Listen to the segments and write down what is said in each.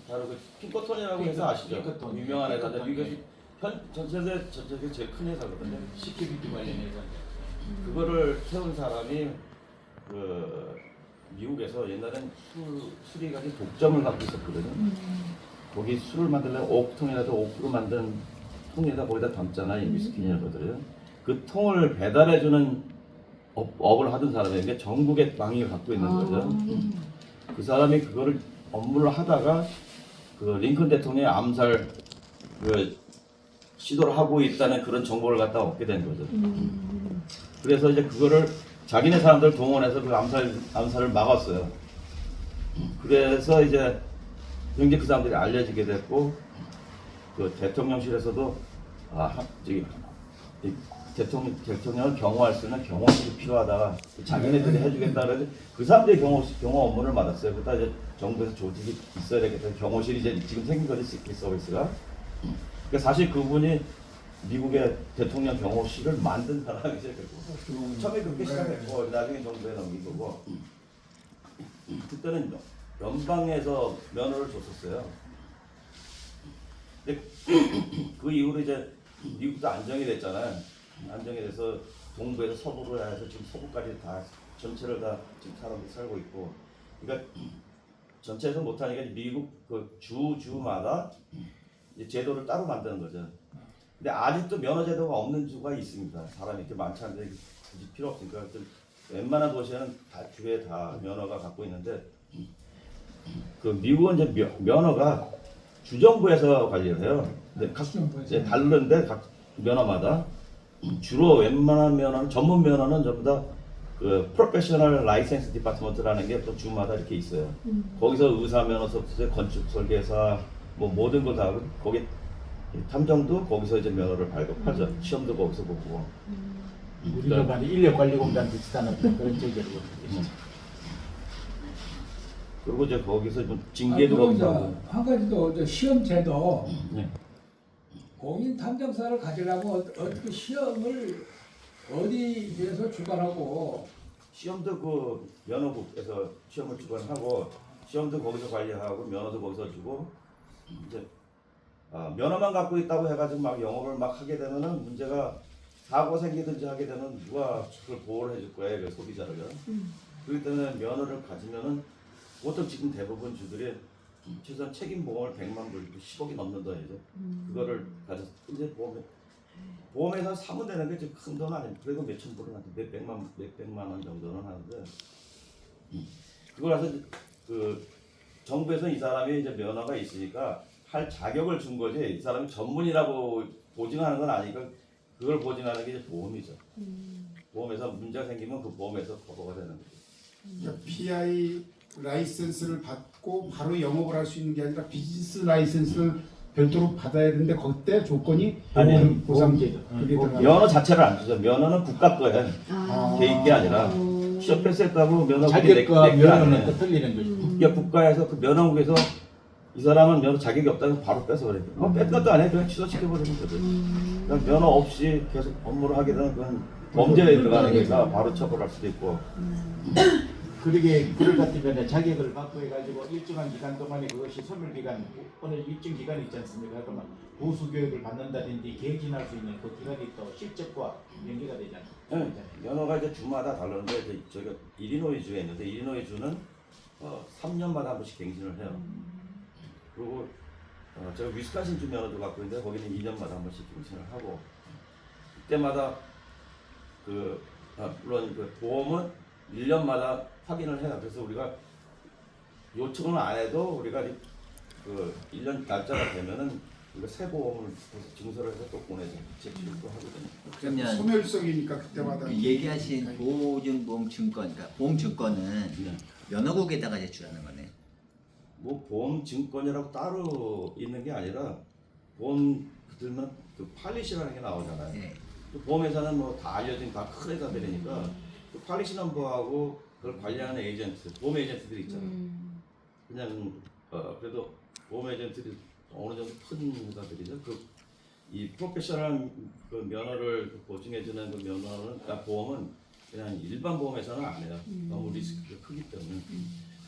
바로 그 핑커톤이라고 해서 아시죠? 핑커톤. 유명한 회사인데 핑커톤, 미국에서 전 세계 제일 큰 회사거든요. 시큐리티 관련해서. 그거를 세운 사람이 그 미국에서 옛날엔 술이 가진 독점을 갖고 있었거든요. 거기 술을 만들려면 옥통이라도 옥으로 만든 통에다 거기다 담잖아요. 위스키냐 거든요. 그 통을 배달해주는 업을 하던 사람인데 전국에 망이 갖고 있는 거죠. 그 사람이 그거를 업무를 하다가 그 링컨 대통령의 암살 그 시도를 하고 있다는 그런 정보를 갖다 얻게 된 거죠. 그래서 이제 그거를 자기네 사람들 동원해서 그 암살을 막았어요. 그래서 이제 굉장히 그 사람들이 알려지게 됐고 그 대통령실에서도 저기 대통령을 경호할 수 있는 경호실이 필요하다. 자기네들이 해주겠다 그래서 그 사람들이 경호 업무를 맡았어요. 그러다 이제 정부에서 조직이 있어야 되겠다. 경호실이 이제 지금 생긴 거지 시크릿 서비스가. 그러니까 사실 그분이 미국의 대통령 경호실을 만든 사람이죠. 처음에 그렇게 시작했고 나중에 정부에 넘긴 거고. 그때는 연방에서 면허를 줬었어요. 근데 그 이후로 이제 미국도 안정이 됐잖아요. 안정이 돼서 동부에서 서부로 해서 지금 서부까지 다 전체를 다 지금 사람들이 살고 있고. 그러니까 전체에서 못하니까 미국 그 주마다 제도를 따로 만드는 거죠. 근데 아직도 면허 제도가 없는 주가 있습니다. 사람이 이렇게 많지 않은데 굳이 필요 없으니까 웬만한 도시에는 다 주에 다 면허가 갖고 있는데 그 미국은 이제 면허가 주정부에서 관리를 해요. 근데 각 다른데 각 면허마다 주로 웬만한 면허는 전문 면허는 전부 다 그 프로페셔널 라이센스 디파트먼트라는 게 또 주마다 이렇게 있어요. 거기서 의사 면허서부터 건축 설계사 뭐 모든 거 다 하고 거기 탐정도 거기서 이제 면허를 발급하죠. 시험도 거기서 보고. 우리가 말이 인력관리공단 비슷한 어떤 그런 제도로. 그리고 이제 거기서 뭐 징계도 거기서 하고. 한 가지 더 시험 제도. 네. 공인 탐정사를 가지려면 어떻게 시험을 어디에서 주관하고 시험도 그 면허국에서 시험을 주관하고 시험도 거기서 관리하고 면허도 거기서 주고 이제 면허만 갖고 있다고 해가지고 막 영업을 막 하게 되면은 문제가 사고 생기든지 하게 되면 누가 그걸 보호를 해줄 거예요, 그 소비자를요. 그렇기 때문에 면허를 가지면은 보통 지금 대부분 주들이 최소한 책임 보험을 100만 불, 10억이 넘는 돈이죠. 그거를 가져서 이제 보험회사 사면 되는 게 큰 돈 아닙니다. 그래도 몇천 불은 하는데 몇백만 원 정도는 하는데 그걸 해서 그 정부에서 이 사람이 이제 면허가 있으니까 할 자격을 준 거지 이 사람이 전문이라고 보증하는 건 아니니까 그걸 보증하는 게 이제 보험이죠. 보험에서 문제가 생기면 그 보험에서 커버가 되는 거죠. 그러니까 PI 라이센스를 받고 바로 영업을 할 수 있는 게 아니라 비즈니스 라이센스를 별도로 받아야 되는데 그때 조건이 아니요. 보상제도 그게 들어가요. 면허 자체를 안 주죠. 면허는 국가 거예요. 개인 게 아니라 시험 패스했다고 면허 자격과 면허는 또 틀리는 거죠. 그러니까 국가에서 그 면허국에서 이 사람은 면허 자격이 없다고 바로 뺏어버려요. 뺏은 것도 아니에요. 그냥 취소시켜버리는 거죠. 그냥 면허 없이 계속 업무를 하게 되면 그건 범죄에 들어가는 거니까 바로 처벌할 수도 있고. 그러게 그럴 같으면 자격을 받고 해가지고 일정한 기간 동안에 그것이 소멸 기간 어느 일정 기간이 있지 않습니까? 그러면 보수 교육을 받는다든지 개진할 수 있는 그 기간이 또 실적과 연계가 되잖아요. 네, 면허가 이제 주마다 다르는데 이제 저희가 일리노이 주에 있는데 일리노이 주는 3년마다 한 번씩 갱신을 해요. 그리고 제가 위스콘신 주 면허도 갖고 있는데 거기는 2년마다 한 번씩 갱신을 하고 그때마다 물론 그 보험은 1년마다 확인을 해요. 그래서 우리가 요청을 안 해도 우리가 그 1년 날짜가 되면은 우리가 새 보험을 증서를 해서 또 보내죠. 제출도 하거든요. 그러면 소멸성이니까 그때마다 얘기하신 보증보험 증권, 그러니까 보험 증권은 네. 면허국에다가 제출하는 거네. 뭐 보험 증권이라고 따로 있는 게 아니라 보험 들면 그 팔리시라는 게 나오잖아요. 네. 그 보험회사는 뭐 다 알려진 다 큰 회사들이니까 그 팔리시 넘버하고 그걸 관리하는 에이전트, 보험 에이전트들이 있잖아요. 그냥 그래도 보험 에이전트들이 어느 정도 큰 회사들이죠. 이 프로페셔널 그 면허를 보증해주는 그 면허는 보험은 그냥 일반 보험회사는 안 해요. 너무 리스크가 크기 때문에.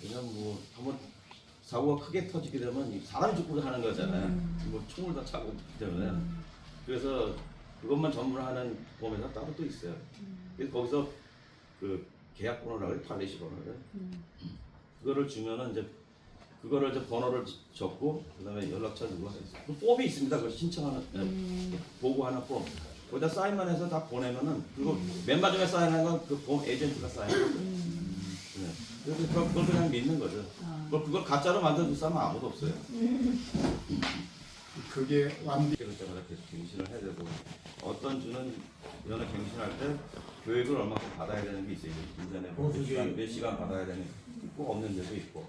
그냥 뭐 한번 사고가 크게 터지게 되면 사람이 죽고 하는 거잖아요. 뭐 총을 다 차고 있기 때문에. 그래서 그것만 전문하는 보험회사 따로 또 있어요. 그래서 거기서 그 계약번호라고 해요. 팔리시 번호를. 그거를 주면은 이제 그거를 이제 번호를 적고 그다음에 연락처 누가 있어요. 그 폼이 있습니다. 그걸 신청하는 보고하는 폼. 거기다 사인만 해서 다 보내면은 그리고 맨 마지막에 사인하는 건 그 보험 에이전트가 사인해요. 네. 그래서 그걸 그냥 믿는 거죠. 그걸 가짜로 만들어줄 사람은 아무도 없어요. 그게 완비 그럴 때마다 계속 갱신을 해야 되고 어떤 주는 연애 갱신할 때 교육을 얼마큼 받아야 되는 게 있어요. 1년에 몇 시간 받아야 되는 게 있고 없는 데도 있고.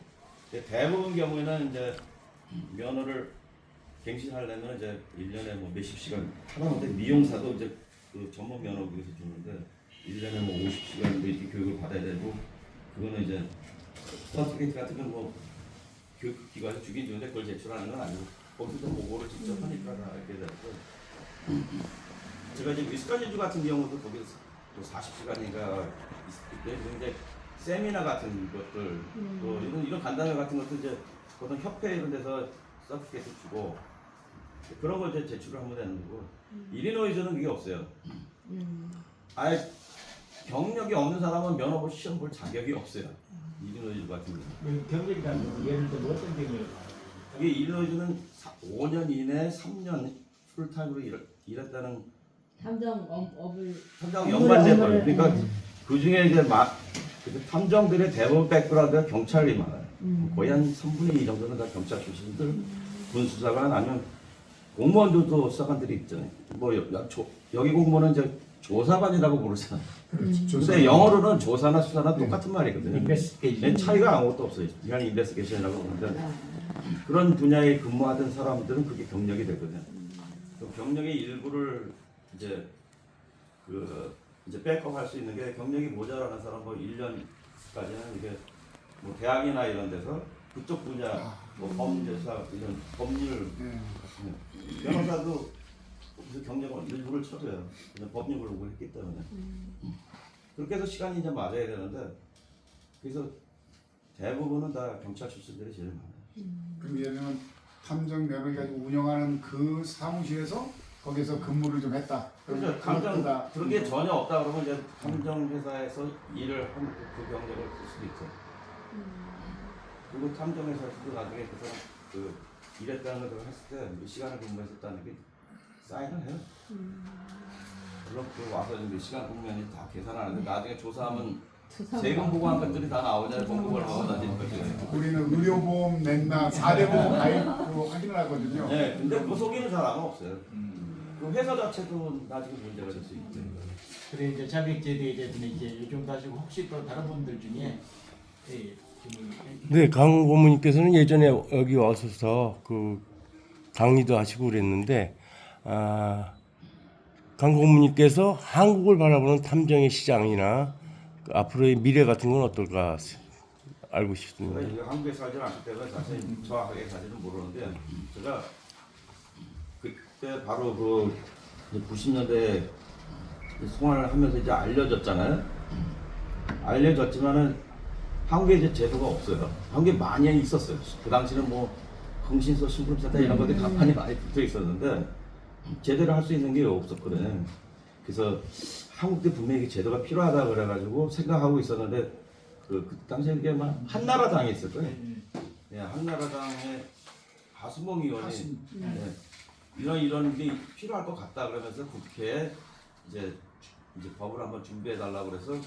근데 대부분 경우에는 이제 면허를 갱신하려면 이제 1년에 뭐 몇십 시간 하다못해 미용사도 이제 그 전문 면허국에서 주는데 1년에 뭐 50시간도 이렇게 교육을 받아야 되고 그거는 이제 서티피케이트 같은 건 뭐 교육기관에서 주긴 주는데 그걸 제출하는 건 아니고 거기서 보고를 직접 하니까 다 알게 되고 제가 이제 위스콘신 주 같은 경우도 거기서 또 40시간인가 있을 때 근데 세미나 같은 것들 또 이런 간단한 같은 것도 이제 보통 협회 이런 데서 서티피케이트 주고 그런 걸 이제 제출을 하면 되는 거고 일리노이주는 그게 없어요. 아예 경력이 없는 사람은 면허 시험 볼 자격이 없어요. 일리노이주 같은 경우. 경력이라는 건 예를 들어 어떤 경력? 그게 일리노이주는 5년 이내 3년 풀타임으로 일했다는 탐정업을 탐정 연관제벌. 그러니까 그 중에 이제 탐정들의 대부분 백그라운드가 경찰이 많아요. 거의 한 3분의 2 정도는 다 경찰 출신들, 군수사관 아니면 공무원들도 수사관들이 있잖아요. 뭐 여기 공무원은 이제 조사관이라고 부르잖아요. 근데 영어로는 조사나 수사나 똑같은 말이거든요. 인베스티게이션. 차이가 아무것도 없어요. 그냥 인베스티게이션이라고 부르는데 그런 분야에 근무하던 사람들은 그게 경력이 되거든요. 그 경력의 일부를 이제 이제 백업할 수 있는 게 경력이 모자라는 사람 뭐 1년까지는 이게 뭐 대학이나 이런 데서 그쪽 분야 뭐 범죄사 이런 법률 변호사도 그래서 경력을 일부를 쳐줘요. 그냥 법률을 공부했기 때문에 그렇게 해서 시간이 이제 맞아야 되는데 그래서 대부분은 다 경찰 출신들이 제일 많아요. 그럼 예를 들면 탐정 면허를 가지고 운영하는 그 사무실에서 거기서 근무를 좀 했다. 그렇죠. 탐정 그런 게 전혀 없다 그러면 이제 탐정 회사에서 일을 한 그 경력을 쓸 수도 있죠. 그리고 탐정 회사에서도 나중에 그 사람 그 일했다는 걸 했을 때 몇 시간을 근무했었다는 게 사인을 해요. 물론 그 와서 몇 시간 근무했는지 다 계산하는데 나중에 조사하면 세금 보고한 것들이 다 나오잖아요. 공부를 넣어다니는 거죠. 우리는 의료보험 냈나 4대 보험 가입으로 확인을 하거든요. 네, 근데 그 속에는 사람은 없어요. 그 회사 자체도 나중에 문제가 될 수 있죠. 그래 이제 자격제도에 대해서는 이제 요즘 가지고 혹시 또 다른 분들 중에 질문. 네, 강 고모님께서는 예전에 여기 와서서 그 강의도 하시고 그랬는데, 강 고모님께서 한국을 바라보는 탐정의 시장이나 그 앞으로의 미래 같은 건 어떨까 알고 싶습니다. 제가 한국에 살지는 않기 때문에 자세히 정확하게 사실은 모르는데 제가 그때 바로 그 90년대 송환을 하면서 이제 알려졌잖아요. 알려졌지만은 한국에 이제 제도가 없어요. 한국에 많이 있었어요. 그 당시는 뭐 흥신소 신분센터 이런 것들이 간판이 많이 붙어 있었는데 제대로 할 수 있는 게 없었거든요. 그래서 한국도 분명히 제도가 필요하다 그래가지고 생각하고 있었는데 그 당시에 이게 막 한나라당이 있을 거예요. 네, 한나라당의 하수봉 의원이 네, 이런 게 필요할 것 같다 그러면서 국회에 이제 법을 한번 준비해 달라고 그래서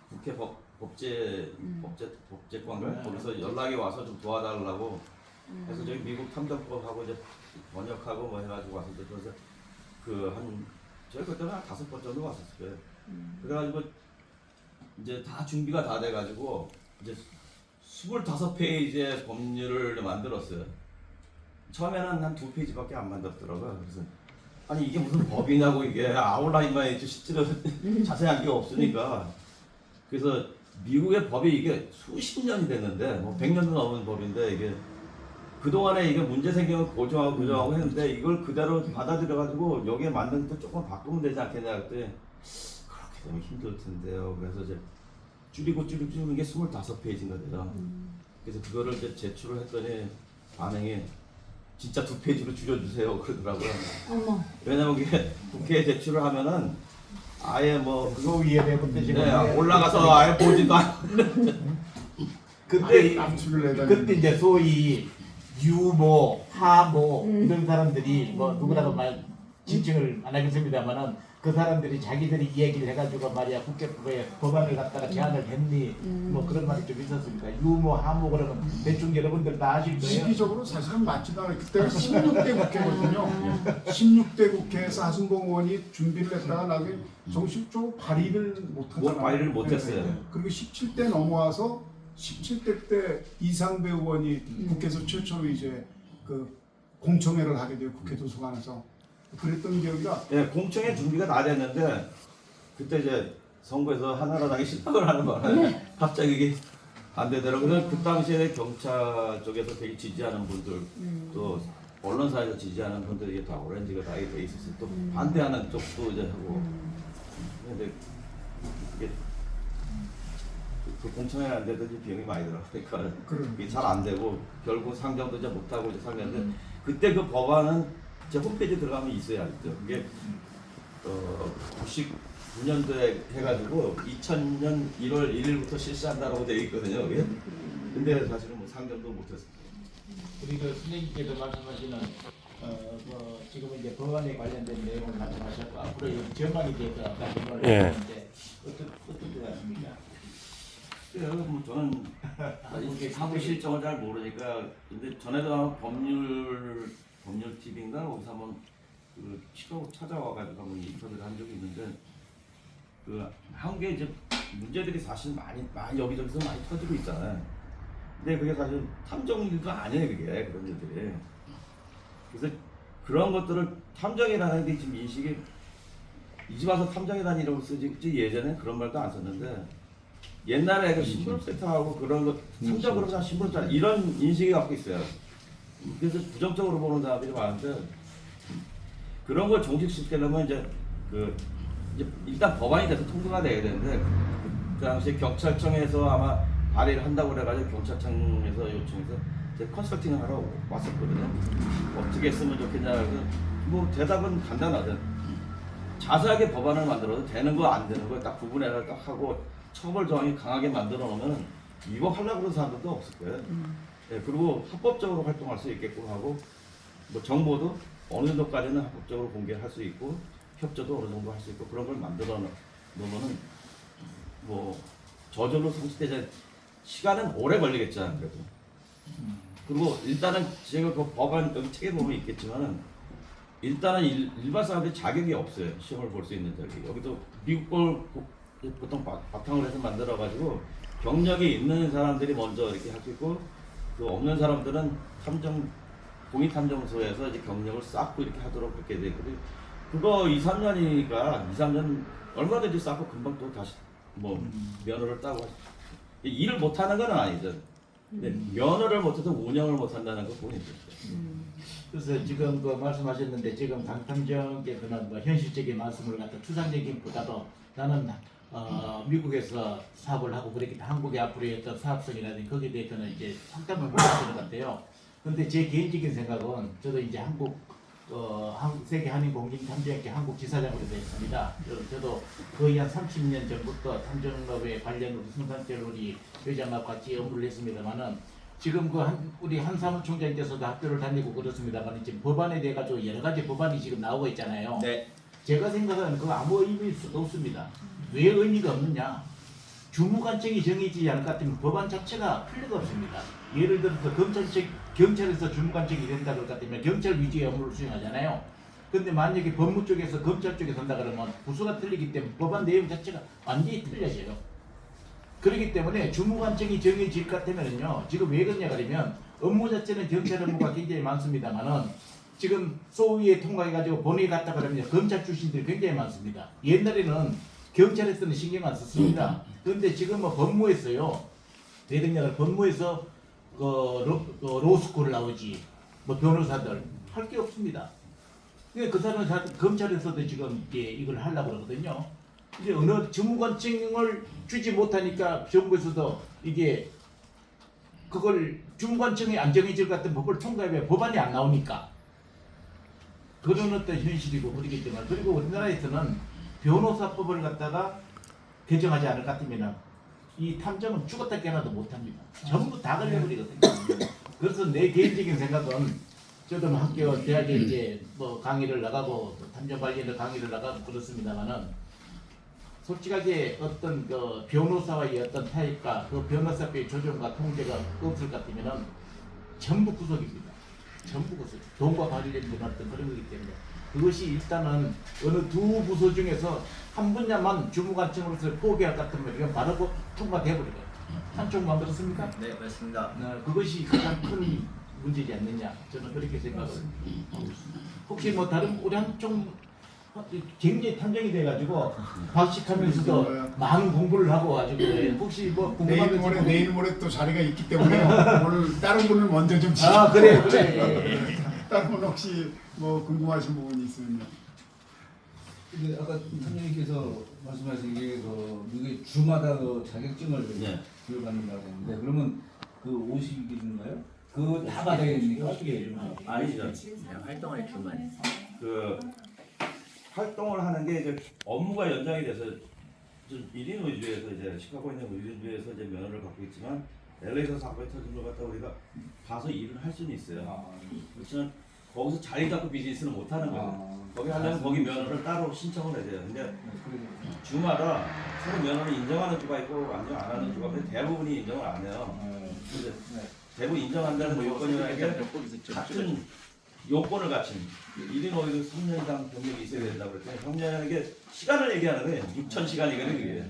국회 법제관을 거기서 연락이 와서 좀 도와달라고 해서 저희 미국 탐정법하고 이제 번역하고 뭐 해가지고 와서 이제 그래서 저희 그때는 한 5번 정도 왔었을 거예요. 그래가지고 이제 다 준비가 다 돼가지고 이제 25페이지의 법률을 만들었어요. 처음에는 한 2페이지밖에 안 만들었더라고요. 그래서 아니 이게 무슨 법이냐고 이게 아웃라인만 있지 실제로 자세한 게 없으니까 그래서 미국의 법이 이게 수십 년이 됐는데 뭐 100년도 넘은 법인데 이게 그동안에 이게 문제 생기면 고정하고 교정하고 했는데 이걸 그대로 받아들여가지고 여기에 맞는 또 조금 바꾸면 되지 않겠냐 그랬더니 그렇게 되면 힘들 텐데요. 그래서 이제 줄이고 줄이는 게 25페이지인가 돼요. 그래서 그거를 이제 제출을 했더니 반응이 진짜 2페이지로 줄여주세요 그러더라고요. 어머. 왜냐면 그게 국회에 제출을 하면은 아예 뭐 소위원회부터 지금 네, 올라가서 아예 보지도 않고 그때 압수를 해다 그때 이제 소위 유모, 하모 이런 사람들이 뭐 누구라고 말 지칭을 안 하겠습니다만은 그 사람들이 자기들이 이야기를 해가지고 말이야 국회법에 법안을 갖다가 제안을 했니 뭐 그런 말이 좀 있었습니다. 유모, 하모 그러면 대충 여러분들 다 아실 거예요. 시기적으로 사실은 맞지도 않아요. 그때가 16대 국회거든요. 16대 국회에서 하승봉 의원이 준비를 했다가 나중에 정식적으로 발의를 못하잖아요. 발의를 못했어요. 그리고 17대 넘어와서 17대 때 이상배 의원이 국회에서 최초로 이제 그 공청회를 하게 돼요. 국회 도서관에서. 그랬던 기억이가 예, 공청회 준비가 다 됐는데 그때 이제 선거에서 한나라당이 실패를 하는 바람에 갑자기 이게 안 되더라고요. 그 당시에 경찰 쪽에서 되게 지지하는 분들 또 언론사에서 지지하는 분들이 다 오렌지가 다 돼 있었어요. 또 반대하는 쪽도 이제 하고 근데 이게 그 공청회가 안 되더니 비용이 많이 들어가니까 그게 잘 안 되고 결국 상정도 이제 못하고 이제 상정했는데 그때 그 법안은 제 홈페이지에 들어가면 있어야 알죠. 그게 99년도에 해가지고 2000년 1월 1일부터 실시한다라고 되어 있거든요. 그게. 근데 사실은 뭐 상정도 못했어요. 우리 그 선생님께서 말씀하시는 뭐 지금 이제 법안에 관련된 내용을 말씀하셨고 앞으로 이 전망에 대해서 아까 질문을 예. 했는데 어떤 것 같습니까? 뭐 저는 이게 사무 실정을 잘 모르니까 근데 전에도 아마 법률 TV인가 거기서 한번 그 시카고 찾아와가지고 한번 인터뷰를 한 적이 있는데 그 한국에 이제 문제들이 사실 많이 여기저기서 많이 터지고 있잖아요. 근데 그게 사실 탐정 일도 아니에요 그게 그런 일들이. 그래서 그런 것들을 탐정이라는 게 지금 인식이 이집 와서 탐정이라는 이름을 쓰지 예전에 그런 말도 안 썼는데 옛날에 그 신분 세트하고 그런 거 탐정 그러면 다 신분 세트 이런 인식이 갖고 있어요. 그래서 부정적으로 보는 사람들이 많은데 그런 걸 종식시키려면 이제 일단 법안이 돼서 통과가 돼야 되는데 그 당시에 경찰청에서 아마 발의를 한다고 그래가지고 경찰청에서 요청해서 이제 컨설팅을 하러 왔었거든요. 어떻게 했으면 좋겠냐 그래서 뭐 대답은 간단하죠. 자세하게 법안을 만들어도 되는 거 안 되는 거 딱 구분해서 딱 하고 처벌 조항이 강하게 만들어 놓으면 이거 하려고 그러는 사람들도 없을 거예요. 네, 그리고 합법적으로 활동할 수 있게끔 하고 뭐 정보도 어느 정도까지는 합법적으로 공개할 수 있고 협조도 어느 정도 할 수 있고 그런 걸 만들어 놓으면은 뭐 저절로 성취되지 시간은 오래 걸리겠죠 그래도. 그리고 일단은 제가 그 법안 여기 책에 보면 있겠지만은 일단은 일반 사람들이 자격이 없어요. 시험을 볼 수 있는 자격이. 여기도 미국 걸 보통 바탕으로 해서 만들어 가지고 경력이 있는 사람들이 먼저 이렇게 하겠고 그 없는 사람들은 공익탐정소에서 이제 경력을 쌓고 이렇게 하도록 그렇게 되거든요. 그거 2-3년이니까 2-3년 얼마든지 쌓고 금방 또 다시 뭐 면허를 따고 일을 못하는 건 아니죠. 근데 면허를 못해서 운영을 못한다는 거 보이죠. 그래서 지금 그 말씀하셨는데 지금 강탐정께서는 뭐 현실적인 말씀을 갖다 추상적인보다도 나는 미국에서 사업을 하고 그랬기 때문에 한국의 앞으로의 어떤 사업성이라든지 거기에 대해서는 이제 상담을 못 하는 것 같아요. 근데 제 개인적인 생각은 저도 이제 한국 세계 한인 공인 탐정학회 한국 지사장으로 되어 있습니다. 저도 거의 한 30년 전부터 탐정업에 관련으로 생산자로 우리 회장과 같이 업무를 했습니다만은 지금 우리 한 사무총장께서도 학교를 다니고 그렇습니다만 지금 법안에 대해 가지고 여러 가지 법안이 지금 나오고 있잖아요. 네. 제가 생각하는 그거 아무 의미 없습니다. 왜 의미가 없느냐? 주무관청이 정해지지 않을 것 같으면 법안 자체가 필요가 없습니다. 예를 들어서 경찰에서 주무관청이 된다 그럴 것 같으면 경찰 위주의 업무를 수행하잖아요. 근데 만약에 법무 쪽에서 검찰 쪽에 선다 그러면 부서가 틀리기 때문에 법안 내용 자체가 완전히 틀려져요. 그렇기 때문에 주무관청이 정해질 것 같으면요. 지금 왜 그러냐 그러면 업무 자체는 경찰 업무가 굉장히 많습니다만은 지금 소위에 통과해가지고 본회의 갔다 그러면 검찰 출신들이 굉장히 많습니다. 옛날에는 경찰에서는 신경 안 썼습니다. 그런데 지금 뭐 법무에서요. 대등량을 법무에서 로스쿨을 나오지 뭐 변호사들 할 게 없습니다. 그 사람은 검찰에서도 지금 이걸 하려고 그러거든요. 이제 어느 주무관청을 주지 못하니까 정부에서도 이게 그걸 중간층이 안 정해질 것 같은 법을 통과하면 법안이 안 나오니까 그런 어떤 현실이고 그러기 때문에 그리고 우리나라에서는 변호사법을 갖다가 개정하지 않을 것 같으면 이 탐정은 죽었다 깨어나도 못합니다. 전부 다 걸려버리거든요. 그래서 내 개인적인 생각은 저도 학교 대학에 이제 뭐 강의를 나가고 탐정 관련된 강의를 나가고 그렇습니다만은 솔직하게 어떤 그 변호사와의 어떤 타입과 그 변호사법의 조정과 통제가 없을 것 같으면은 전부 구속입니다. 전부 구속. 돈과 관련된 어떤 그런 거기 때문에 그것이 일단은 어느 두 부서 중에서 한 분야만 주무관청으로서 포기할 것 같으면 이건 바로 통과돼버려요. 한쪽만 그렇습니까? 네, 맞습니다. 그것이 가장 큰 문제지 않느냐 저는 그렇게 생각합니다. 혹시 뭐 다른 우리 한쪽 굉장히 탐정이 돼가지고 박식하면서도 많은 공부를 하고 가지고 혹시 뭐 궁금한 거 있으면 내일 모레 또 자리가 있기 때문에 오늘 다른 분을 먼저 좀 아 그래. 다른 분 혹시 뭐 궁금하신 부분이 있으면요. 근데 아까 탐정님께서 말씀하신 게 그 미국의 주마다 그 자격증을 네. 부여받는다고 했는데 그러면 그 50일인가요? 그거 다 받아야 됩니까? 어떻게 해요? 아니죠. 그냥 활동할 줄만. 그 활동을 하는 게 이제 업무가 연장이 돼서 좀 1인 의주에서 이제 시카고에 있는 의주에서 이제 면허를 갖고 있지만 LA에서 사고에 터진 걸 갖다 우리가 가서 일을 할 수는 있어요. 그렇지만 거기서 자리 잡고 비즈니스는 못 하는 거죠. 거기 하려면 거기 면허를 따로 신청을 해야 돼요. 근데 주마다 서로 면허를 인정하는 주가 있고 인정 안 하는 주가 있는데 대부분이 인정을 안 해요. 근데 대부분 인정한다는 요건이라는 게 같은 요건을 갖춘 1인 5일 3년 이상 경력이 있어야 된다고 그랬더니 3년이라는 게 시간을 얘기하는 거예요. 6,000시간이거든요 그게.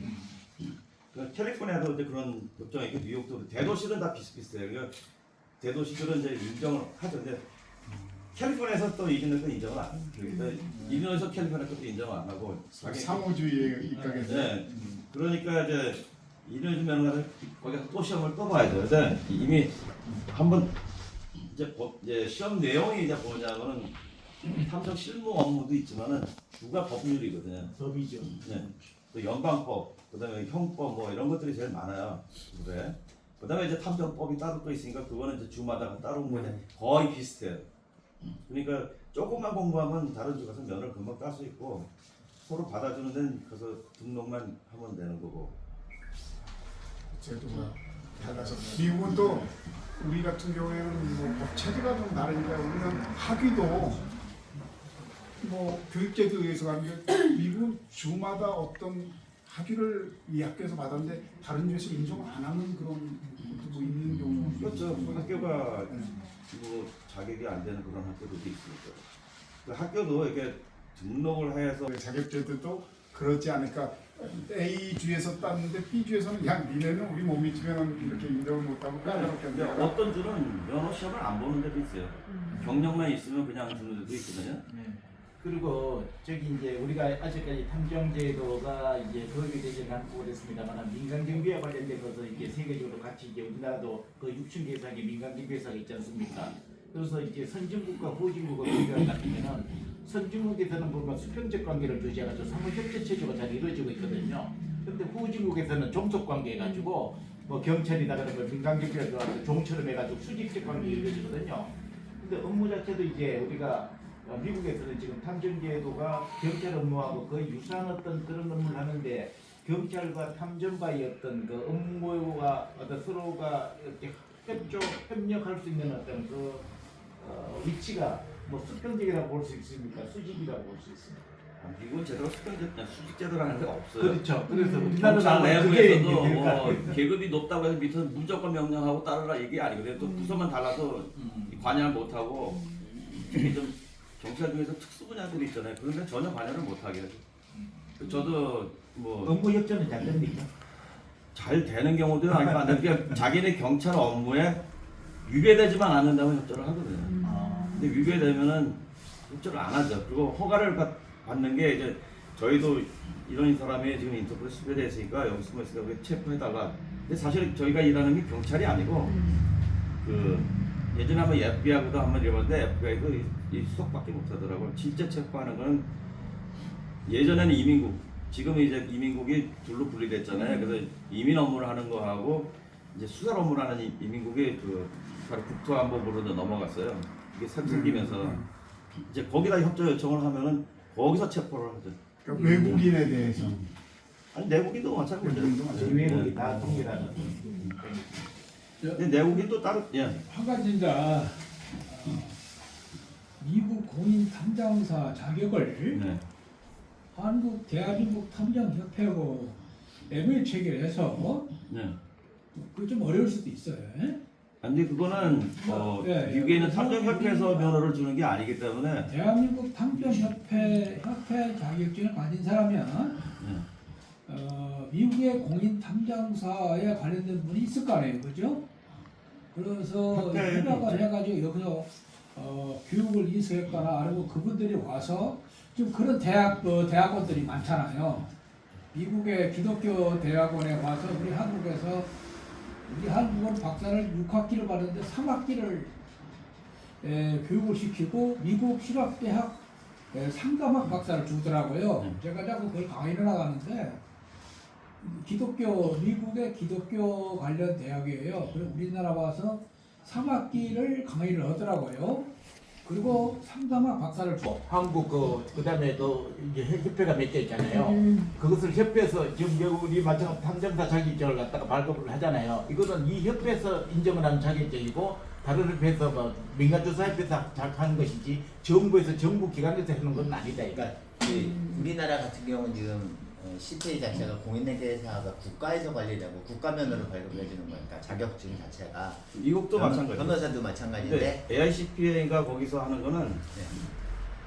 그러니까 캘리포니아도 이제 그런 법정이 있고 뉴욕도 대도시는 다 비슷비슷해요. 그러니까 대도시들은 이제 인정을 하죠. 근데 캘리포니아에서 또 이기는 건 인정을 안 해요. 그래서 이기는에서 캘리포니아 것도 인정을 안 하고 상호주의에 입각해서 네. 그러니까 이제 이런 면허를 거기서 또 시험을 또 봐야죠. 근데 이미 한번 이제 시험 내용이 이제 뭐냐면은 탐정 실무 업무도 있지만은 주가 법률이거든요. 법이죠. 네. 또 연방법, 그다음에 형법 뭐 이런 것들이 제일 많아요. 그래. 그다음에 이제 탐정법이 따로 또 있으니까 그거는 이제 주마다 따로 뭐 거의 비슷해요. 그러니까 조금만 공부하면 다른 주 가서 면허를 금방 딸 수 있고 서로 받아주는 데는 가서 등록만 하면 되는 거고. 제도가 달라서 미국은 또 우리 같은 경우에는 뭐 체제가 좀 다르니까 우리는 학위도 뭐 교육제도에 의해서 가는 게 미국 주마다 어떤 학위를 이 학교에서 받았는데 다른 주에서 인정을 안 하는 그런 것도 뭐 있는 경우도 그렇죠. 학교가 뭐 자격이 안 되는 그런 학교도 있으니까. 그 학교도 이렇게 등록을 해서 자격제도도 그렇지 않을까. A 주에서 땄는데 B 주에서는 야 니네는 우리 몸이 주면 이렇게 인정을 못하고 근데 까다롭게 어떤 주는 면허 시험을 안 보는 데도 있어요. 경력만 있으면 그냥 주는 데도 있거든요. 그리고 저기 이제 우리가 아직까지 탐정제도가 이제 도입이 되지 않고 그랬습니다만 민간 경비와 관련된 것은 이제 세계적으로 같이 이제 우리나라도 그 6층 계상이 민간 경비회사가 있지 않습니까? 그래서 이제 선진국과 후진국과 비교할 같으면은 선진국에서는 보면 수평적 관계를 유지해가지고 상호협조 체제가 잘 이루어지고 있거든요. 근데 후진국에서는 종속 관계 해가지고 뭐 경찰이다 그러면 민간 경비가 들어와서 종처럼 해가지고 수직적 관계 이루어지거든요. 근데 업무 자체도 이제 우리가 미국에서는 지금 탐정제도가 경찰 업무하고 거의 유사한 어떤 그런 업무를 하는데 경찰과 탐정과의 어떤 그 업무가 어떤 서로가 이렇게 협력할 수 있는 어떤 그 위치가 뭐 수평적이라고 볼 수 있습니까? 수직이라고 볼 수 있습니까? 미국은 제대로 수직 제도라는 데가 없어요. 그렇죠. 그래서 경찰 우리나라는 그게 내부에서도 이제 뭐 계급이 높다고 해서 밑에서 무조건 명령하고 따르라 이게 아니거든요. 또 부서만 달라서 관여를 못하고 특히 좀 경찰 중에서 특수 분야들이 있잖아요. 그런데 전혀 관여를 못하게 해요. 저도 뭐 업무 협조는 잘 됩니까? 잘 되는 경우도 아니고 안 되는 게 자기네 경찰 업무에 위배되지만 않는다고 협조를 하거든요. 근데 위배되면은 협조를 안 하죠. 그리고 허가를 받는 게 이제 저희도 이런 사람이 지금 인터폴에 수배되어 있으니까 여기 숨어 있으니까 우리 체포해달라. 근데 사실 저희가 일하는 게 경찰이 아니고 그 예전에 한번 FBI하고도 한번 일해봤는데 FBI도 이 수석밖에 못하더라고요. 실제 체포하는 건 예전에는 이민국, 지금 이제 이민국이 둘로 분리됐잖아요. 그래서 이민 업무를 하는 거하고 이제 수사 업무라는 이민국이 그 바로 국토안보부로 넘어갔어요. 이게 생기면서 이제 거기다 협조 요청을 하면은 거기서 체포를 하죠. 그러니까 외국인에 대해서 아니 내국인도 마찬가지죠. 이 외국이 다 통일하는. 근데 내국인 또 따로 예. 한 가지 이제 미국 공인 탐정사 자격을 네. 한국 대한민국 탐정협회하고 MOU 체결해서 네. 그 좀 어려울 수도 있어요. 근데 그거는 예, 예. 미국에 있는 탐정협회에서 면허를 주는 게 아니기 때문에 대한민국 탐정협회 자격증을 가진 사람이면 네. 미국의 공인 탐정사에 관련된 분이 있을 거 아니에요, 그죠? 그래서 협회- 협약을 해가지고 여기서 교육을 이수했거나 아니면 그분들이 와서 좀 그런 대학원들이 많잖아요. 미국의 기독교 대학원에 와서 우리 한국은 박사를 6학기를 받는데 3학기를 교육을 시키고 미국 실학대학 상담학 박사를 주더라고요. 제가 자꾸 그걸 강의를 나가는데 미국의 기독교 관련 대학이에요. 그리고 우리나라 와서 3학기를 강의를 하더라고요. 그리고 상담학 박사를 줘. 한국 그다음에 또 이제 협회가 몇 개 있잖아요. 그것을 협회에서 지금 우리 마찬가지 탐정사 자격증을 갖다가 발급을 하잖아요. 이거는 이 협회에서 인정을 하는 자격증이고 다른 협회에서 뭐 민간조사협회에서 하는 것이지 정부에서 정부 기관에서 하는 건 아니다. 그러니까 우리나라 같은 경우는 지금 CPA 자체가 공인회계사가 국가에서 관리되고 국가 면허를 발급해 주는 거니까 자격증 자체가 미국도 마찬가지예요. 변호사도 마찬가지인데 근데 AICPA가 거기서 하는 거는 네.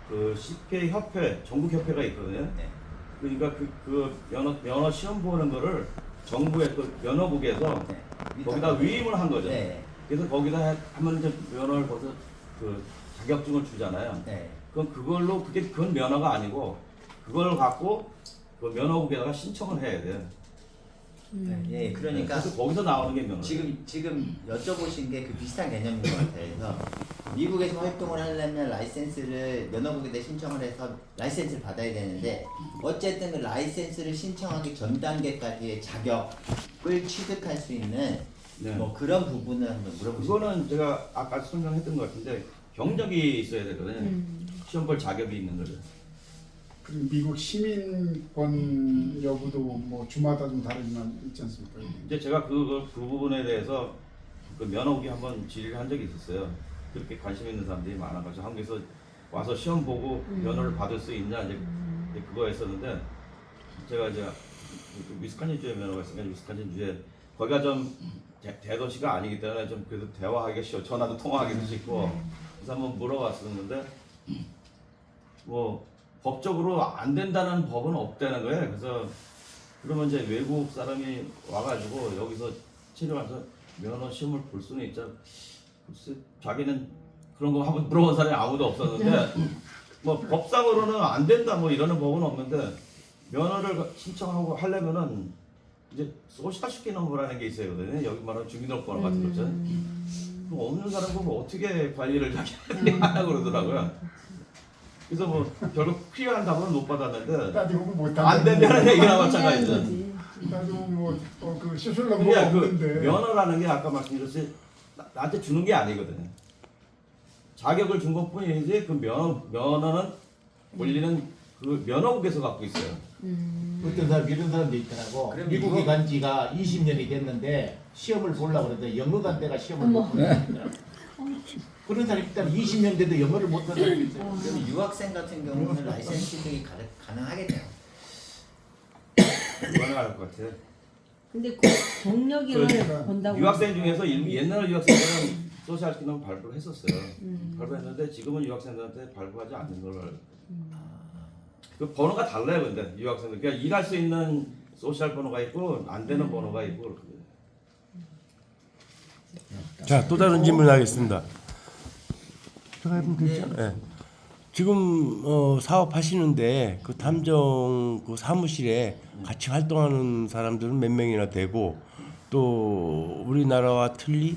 그 CPA 협회, 전국 협회가 있거든요. 네. 그러니까 그 면허 시험 보는 거를 정부의 그 면허국에서 네. 거기다 위임을 한 거죠. 네. 그래서 거기다 하면 이제 면허를 벌써 그 자격증을 주잖아요. 네. 그럼 그건 면허가 아니고 그걸 갖고 그 면허국에다가 신청을 해야 돼요. 예, 그러니까 그래서 거기서 나오는 게 면허. 지금 여쭤보신 게 그 비슷한 개념인 것 같아요. 그래서 미국에서 활동을 하려면 라이센스를 면허국에다 신청을 해서 라이센스를 받아야 되는데 어쨌든 그 라이센스를 신청하기 전 단계까지의 자격을 취득할 수 있는 네. 뭐 그런 부분을 한번 물어보시죠. 그거는 제가 아까 설명했던 것 같은데 경력이 있어야 되거든요. 시험 볼 자격이 있는 거죠. 그리고 미국 시민권 여부도 뭐 주마다 좀 다르지만 있지 않습니까? 이제 제가 그 부분에 대해서 그 면허국이 한번 질의를 한 적이 있었어요. 그렇게 관심 있는 사람들이 많아가지고 한국에서 와서 시험 보고 면허를 받을 수 있냐 이제 그거 했었는데 제가 이제 그 위스콘신 주에 면허가 있으니까 위스콘신 주에 거기가 좀 대도시가 아니기 때문에 좀 그래도 대화하기가 쉬워. 전화도 통화하기도 쉽고 그래서 한번 물어봤었는데 뭐 법적으로 안 된다는 법은 없다는 거예요. 그래서 그러면 이제 외국 사람이 와가지고 여기서 치료하면서 면허 시험을 볼 수는 있죠. 글쎄 자기는 그런 거 한번 물어본 사람이 아무도 없었는데 뭐 법상으로는 안 된다 뭐 이러는 법은 없는데 면허를 신청하고 하려면은 이제 소셜 시키 넘버라는 게 있어요. 여기 말하는 주민등록번호 같은 거 있잖아요. 그럼 없는 사람 보면 어떻게 관리를 자기들이 하려고 그러더라고요. 그래서 뭐 결국 필요한 답은 못 받았는데 따지고 보면 못 안 된다는 얘기나 마찬가지죠. 따지고 뭐그 소셜 넘버가 그러니까 그 없는데 면허라는 게 아까 말씀드렸듯이 나한테 주는 게 아니거든요. 자격을 준 것뿐이지 그 면허는 원리는 그 면허국에서 갖고 있어요. 어떤 사람 이런 사람도 있더라고. 그럼 미국에 이거- 간 지가 20년이 됐는데 시험을 보려고 그러는데 영어관 때가 시험을 못 보더라고. 그런 사람이 있다면 20년 돼도 영어를 못 하는 사람이 있어요. 그럼 유학생 같은 경우는 라이센스 취득이 가능하겠네요. 가능할 것 같아요. 근데 그 경력을 그러니까 본다고. 유학생 중에서 옛날 유학생들은 소셜 기능 발부를 했었어요. 발부했는데 지금은 유학생들한테 발부하지 않는 걸로 알고 있어요. 그 번호가 달라요, 근데 유학생들. 그러니까 일할 수 있는 소셜 번호가 있고 안 되는 번호가 있고 그렇거든요. 자, 또 다른 질문 하겠습니다. 제가 해보면 괜찮아요. 네. 지금 사업하시는데 그 탐정 그 사무실에 같이 활동하는 사람들은 몇 명이나 되고 또 우리나라와 틀리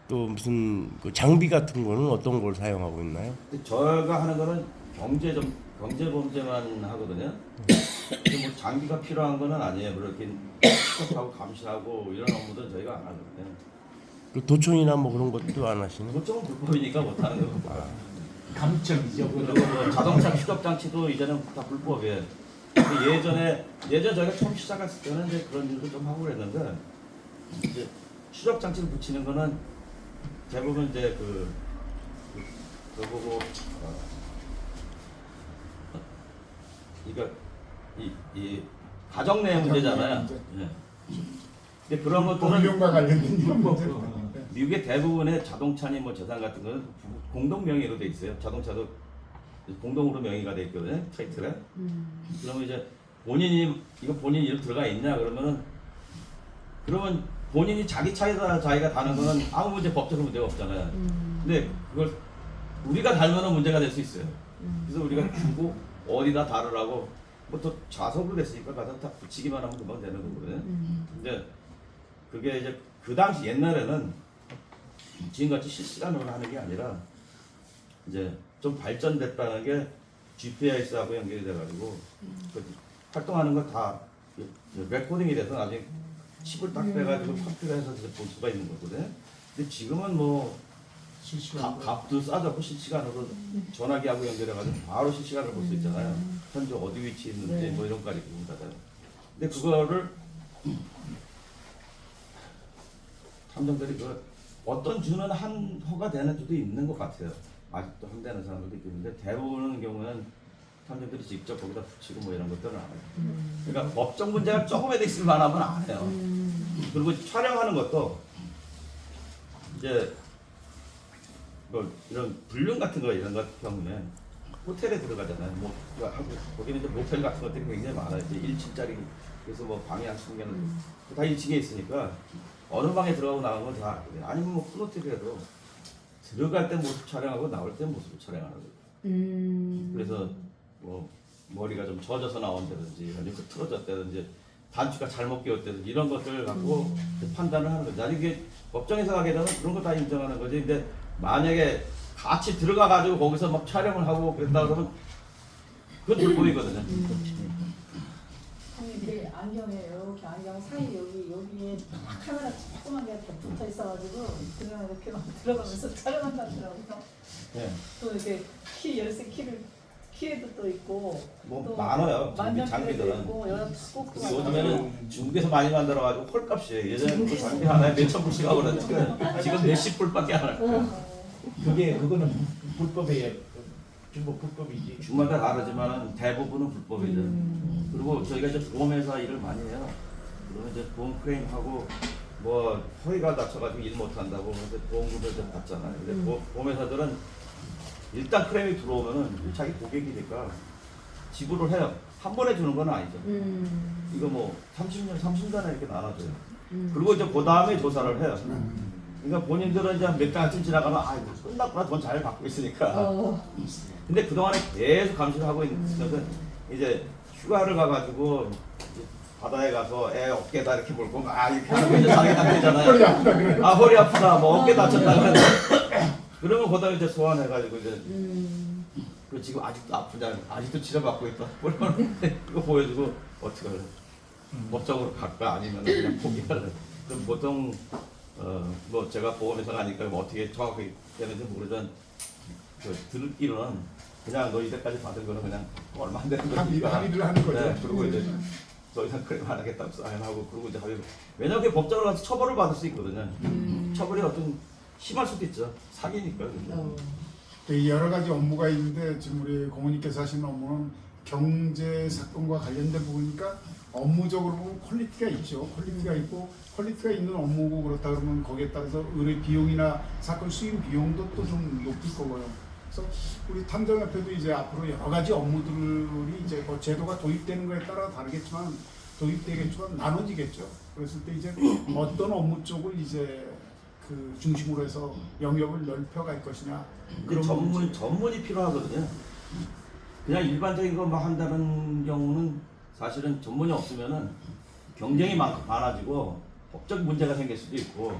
또 무슨 그 장비 같은 거는 어떤 걸 사용하고 있나요? 근데 저희가 하는 거는 경제 좀 경제 범죄만 하거든요. 근데 뭐 장비가 필요한 거는 아니에요. 그렇게 추적하고 감시하고 이런 업무들은 저희가 안 하거든요. 그 도청이나 뭐 그런 것도 안 하시는? 그쪽은 불법이니까 못 하는 거고. 감청이죠. 그리고 뭐 자동차 추적 장치도 이제는 다 불법이에요. 근데 예전 저희가 처음 시작했을 때는 이제 그런 일도 좀 하고 그랬는데 이제 추적 장치를 붙이는 거는 대부분 이제 그거고 이거 이 가정 내 문제잖아요. 예. 근데 그런 것들은 법령과 관련된 이런 문제. 미국의 대부분의 자동차니 뭐 재산 같은 거는 공동 명의로 돼 있어요. 자동차도 공동으로 명의가 돼 있거든요. 타이틀에. 그러면 이제 본인이 이거 본인 이름 들어가 있냐 그러면 본인이 자기 차에다 자기가 다는 거는 아무 문제 법적으로 문제가 없잖아요. 근데 그걸 우리가 달면은 문제가 될 수 있어요. 그래서 우리가 주고 어디다 다르라고 뭐 또 좌석으로 됐으니까 가서 다 붙이기만 하면 금방 되는 거거든요. 근데 그게 이제 그 당시 옛날에는 지금같이 실시간으로 하는 게 아니라 이제 좀 발전됐다는 게 GPS하고 연결이 돼가지고 그 활동하는 거 다 레코딩이 돼서 나중에 칩을 딱 빼가지고 컴퓨터에서 볼 수가 있는 거거든요. 근데 지금은 뭐 값도 싸졌고 실시간으로 전화기하고 연결해가지고 바로 실시간으로 볼 수 있잖아요. 현재 어디 위치에 있는지 뭐 이런 거까지 보다잖아요. 근데 그거를 탐정들이 어떤 주는 한 허가되는 주도 있는 것 같아요. 아직도 한다는 사람들도 있는데 대부분의 경우는 탐정들이 직접 거기다 붙이고 뭐 이런 것들은 안 해요. 그러니까 법적 문제가 조금이라도 있을 만하면 안 해요. 그리고 촬영하는 것도 이제 뭐 이런 불륜 같은 거 이런 것 경우에 호텔에 들어가잖아요. 뭐 거기는 이제 모텔 같은 것들이 굉장히 많아요. 이제 1층짜리 그래서 뭐 방이 한 20개는 다 1층에 있으니까 어느 방에 들어가고 나가는 건 다 아니면 뭐 큰 호텔이라도 들어갈 때 모습 촬영하고 나올 때 모습 촬영하는 거예요. 그래서 뭐 머리가 좀 젖어서 나온다든지 아니면 틀어졌다든지 단추가 잘못 끼웠다든지 이런 것들을 갖고 판단을 하는 거죠. 나중에 법정에서 하게 되면 그런 거 다 인정하는 거지. 근데 만약에 같이 들어가 가지고 거기서 막 촬영을 하고 그랬다 그러면 그건 불법이거든요. 이게 안경에 이렇게 안경 사이 여기에 카메라 조그만 게 이렇게 붙어 있어가지고 그냥 이렇게 막 들어가면서 촬영한다더라고요. 예. 또 이렇게 키 열쇠 키에도 또 있고 뭐 또 많아요. 장비들은. 있고 여기 꼭도 근데 요즘에는 중국에서 많이 만들어가지고 헐값이에요. 예전에 그 장비 하나에 몇천 불씩 하고 그랬는데 지금 몇십 불밖에 안 해요. 그거는 불법이에요. 중국 불법이지. 주마다 다르지만 대부분은 불법이죠. 그리고 저희가 이제 보험회사 일을 많이 해요. 그러면 이제 보험 클레임하고 뭐 허리가 다쳐가지고 일 못한다고 그래서 보험금을 좀 받잖아요. 근데 보험회사들은 일단 클레임이 들어오면은 자기 고객이니까 지불을 해요. 한 번에 주는 건 아니죠. 이거 뭐 30년에 이렇게 나눠줘요. 그리고 이제 그 다음에 조사를 해요. 그러니까 본인들은 이제 몇 달쯤 지나가면 이거 끝났구나 돈 잘 받고 있으니까. 근데 그동안에 계속 감시를 하고 있으면서 이제 휴가를 가가지고 이제 바다에 가서 애 어깨다 이렇게 몰고 이렇게 하는 거 이제 자기 다 되잖아요. 허리 아프다 그래. 허리 아프다 뭐 어깨 다쳤다 그러는데 그러면 그다음에 이제 소환해가지고 이제 그 지금 아직도 아프냐 아직도 치료받고 있다 그러면 이거 보여주고 어떻게 할래? 법적으로 갈까 아니면 그냥 포기할래? 그럼 보통 뭐 제가 보험회사가 아니까 뭐 어떻게 정확하게 되는지 모르지만 듣기로는 그냥 너 이때까지 받은 거는 그냥 얼마 안 되는 거니까 합의를 하는 거죠. 네, 그리고 이제 더 이상 클레임 안 하겠다고 사인하고 그리고 이제 합의를 왜냐면 그게 법적으로 같이 처벌을 받을 수 있거든요. 처벌이 어떤 심할 수도 있죠. 사기니까. 여러 가지 업무가 있는데 지금 우리 고모님께서 하시는 업무는 경제 사건과 관련된 부분이니까 업무적으로 보면 퀄리티가 있죠. 퀄리티가 있고 퀄리티가 있는 업무고 그렇다 그러면 거기에 따라서 의뢰 비용이나 사건 수임 비용도 또 좀 높을 거고요. 그래서 우리 탐정협회도 이제 앞으로 여러 가지 업무들이 이제 뭐 제도가 도입되는 거에 따라 다르겠지만 도입되겠지만 나눠지겠죠. 그랬을 때 이제 어떤 업무 쪽을 이제 그 중심으로 해서 영역을 넓혀갈 것이냐. 그 전문이 필요하거든요. 그냥 일반적인 것만 한다는 경우는 사실은 전문이 없으면은 경쟁이 많아지고 법적 문제가 생길 수도 있고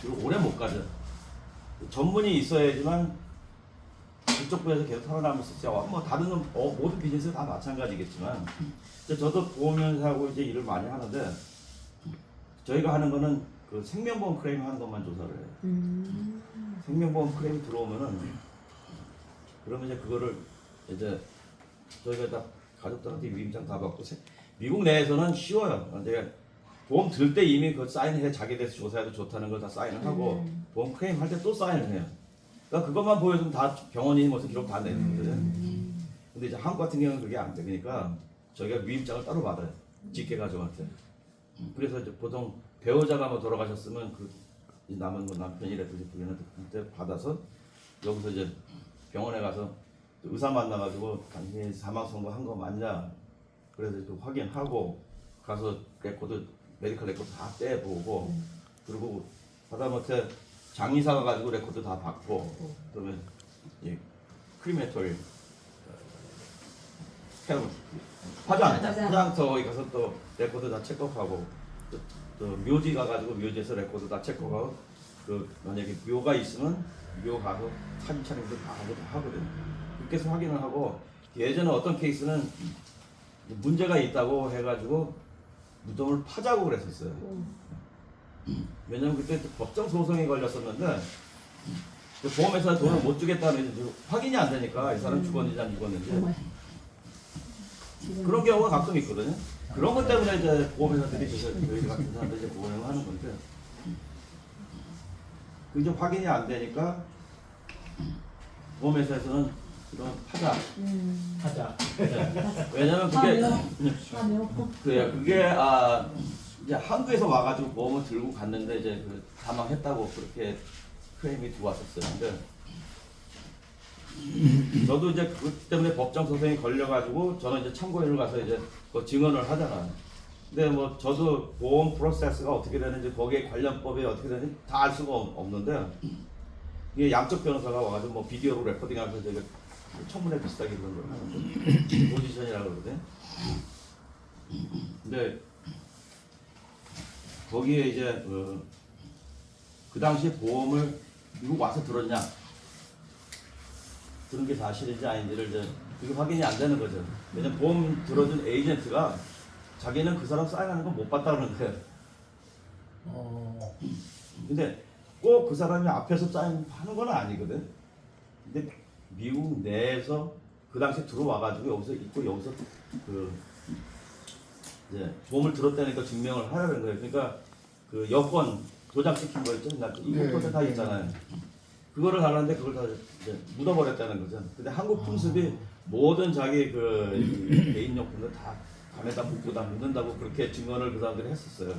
그리고 오래 못 가죠. 전문이 있어야지만 그쪽 부에서 계속 살아남을 수 있어요. 뭐 다른 모든 비즈니스 다 마찬가지겠지만 이제 저도 보험회사하고 이제 일을 많이 하는데 저희가 하는 거는 그 생명보험 클레임 하는 것만 조사를 해요. 생명보험 클레임 들어오면은 그러면 이제 그거를 이제 저희가 다 가족들한테 위임장 다 받고 미국 내에서는 쉬워요. 이제 보험 들 때 이미 그 사인해 자기에 대해서 조사해도 좋다는 걸 다 사인을 하고 보험 클레임 할 때 또 사인을 해요. 그러니까 그것만 보여주면 다 병원이 무슨 기록 다 내는 거예요. 근데 이제 한국 같은 경우는 그게 안 되니까 저희가 위임장을 따로 받아요. 직계 가족한테. 그래서 이제 보통 배우자가 뭐 돌아가셨으면 그 남은 뭐 남편이라든지 부인한테 받아서 여기서 이제 병원에 가서 의사 만나가지고 당신이 사망 선고한 거 맞냐? 그래서 그 확인하고 가서 레코드 메디컬 레코드 다 떼보고 그리고 하다못해 장의사가 가지고 레코드 다 받고 그러면 이 크리메토리 화장터에 가서 또 레코드 다 체크하고 또 묘지 가가지고 묘지에서 레코드 다 체크하고 그 만약에 묘가 있으면 묘 가서 사진 촬영도 다 하거든요. 그렇게 해서 확인을 하고 예전에 어떤 케이스는 문제가 있다고 해가지고 무덤을 파자고 그랬었어요. 왜냐면 그때 법정 소송이 걸렸었는데 보험회사 돈을 못 주겠다는 확인이 안 되니까 이 사람 죽었는지 안 죽었는지 그런 경우가 가끔 있거든요. 그런 것 때문에 이제 보험회사들이 저희 같은 사람들 이제 보험을 하는 건데 그 이제 확인이 안 되니까 보험회사에서는 이런 하자. 네. 왜냐면 그게 이제 한국에서 와가지고 보험을 들고 갔는데 이제 그 사망했다고 그렇게 클레임이 들어왔었어요. 근데 저도 이제 그것 때문에 법정 소송이 걸려가지고 저는 이제 참고인을 가서 이제 그 증언을 하잖아요. 근데 뭐 저도 보험 프로세스가 어떻게 되는지 거기에 관련법이 어떻게 되는지 다 알 수가 없는데 이게 양쪽 변호사가 와가지고 뭐 비디오로 레코딩하면서 저희가 청문회 비슷하게 그런 걸 하는데 포지션이라고 그러거든요. 근데 거기에 이제 그 당시에 보험을 미국 와서 들었냐 들은 게 사실인지 아닌지를 이제 그게 확인이 안 되는 거죠. 왜냐면 보험 들어준 에이전트가 자기는 그 사람 사인하는 거 못 봤다 그러는데 근데 꼭 그 사람이 앞에서 사인하는 건 아니거든. 근데 미국 내에서 그 당시에 들어와가지고 여기서 있고 여기서 그 이제 보험을 들었다니까 증명을 하라는 거예요. 그러니까 그 여권 도장 찍힌 거 있죠? 이거 다 있잖아요. 그거를 하는데 그걸 다 이제 묻어버렸다는 거죠. 근데 한국 풍습이 모든 자기 그 개인용품들 다 간에다 묻고 다 묻는다고 그렇게 증언을 그 사람들이 했었어요.